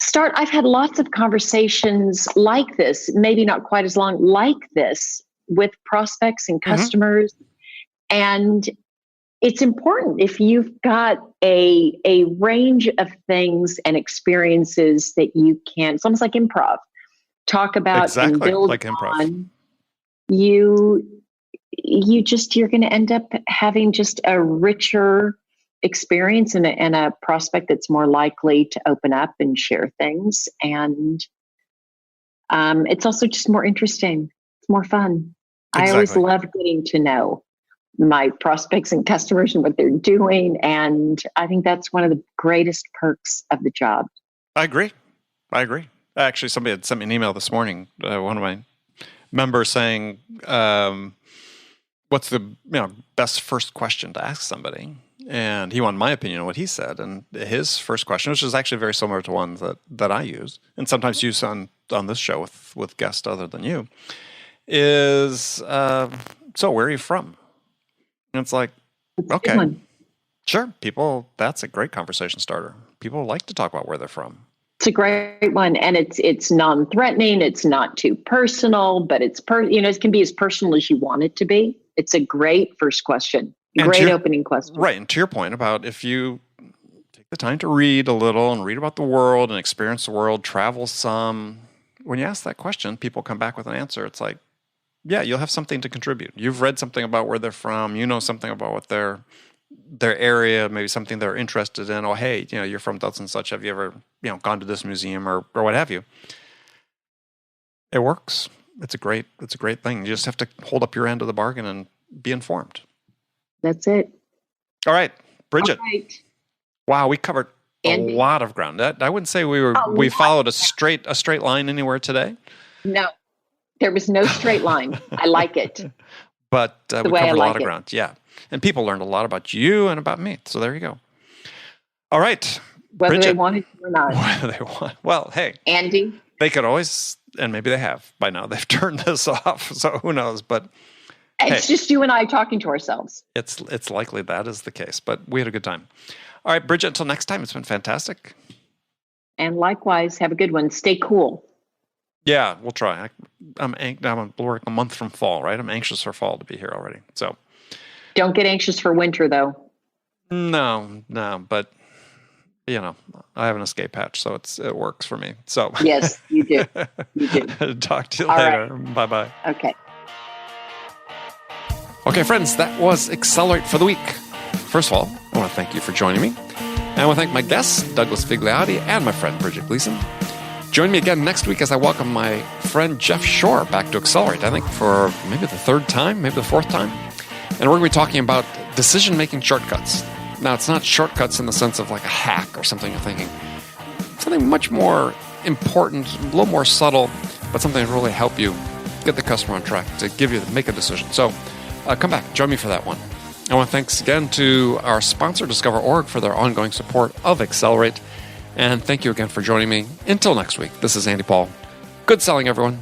start, I've had lots of conversations like this, maybe not quite as long like this, with prospects and customers. And it's important if you've got a range of things and experiences that you can, it's almost like improv, talk about and build like improv. On. You're going to end up having just a richer experience and a prospect that's more likely to open up and share things. And it's also just more interesting. It's more fun. Exactly. I always love getting to know my prospects and customers and what they're doing. And I think that's one of the greatest perks of the job. I agree. Actually, somebody had sent me an email this morning, one of my members saying, what's the best first question to ask somebody? And he wanted my opinion on what he said. And his first question, which is actually very similar to ones that I use, and sometimes use on this show with guests other than you, is, so where are you from? And it's like, okay, sure. People, that's a great conversation starter. People like to talk about where they're from. It's a great one. And it's non-threatening. It's not too personal, but it can be as personal as you want it to be. It's a great first question. Great opening question. Right. And to your point about if you take the time to read a little and read about the world and experience the world, travel some, when you ask that question, people come back with an answer. It's like, yeah, you'll have something to contribute. You've read something about where they're from. You know something about what their area, maybe something they're interested in. Oh, hey, you're from such and such. Have you ever, gone to this museum or what have you? It works. It's a great thing. You just have to hold up your end of the bargain and be informed. That's it. All right, Bridget. All right. Wow, we covered a lot of ground. I wouldn't say we followed a straight line anywhere today. No, there was no straight line. I like it. But we covered a lot of ground. Yeah, and people learned a lot about you and about me. So there you go. All right, whether Bridget, they wanted to or not. Whether they want. Well, hey, Andy, they could always, and maybe they have by now. They've turned this off, so who knows? But it's just you and I talking to ourselves. It's likely that is the case, but we had a good time. All right, Bridget, until next time, it's been fantastic. And likewise, have a good one. Stay cool. Yeah, we'll try. I'm a month from fall, right? I'm anxious for fall to be here already. So don't get anxious for winter, though. No, but I have an escape hatch, so it works for me. So yes, you do. You do. Talk to you later. Right. Bye-bye. Okay. Okay, friends, that was Accelerate for the week. First of all, I want to thank you for joining me. And I want to thank my guests, Douglas Vigliotti and my friend Bridget Gleason. Join me again next week as I welcome my friend Jeff Shore back to Accelerate, I think for maybe the third time, maybe the fourth time. And we're going to be talking about decision-making shortcuts. Now, it's not shortcuts in the sense of like a hack or something you're thinking. Something much more important, a little more subtle, but something that really help you get the customer on track to make a decision. So come back. Join me for that one. I want to thanks again to our sponsor, Discover.org, for their ongoing support of Accelerate. And thank you again for joining me. Until next week, this is Andy Paul. Good selling, everyone.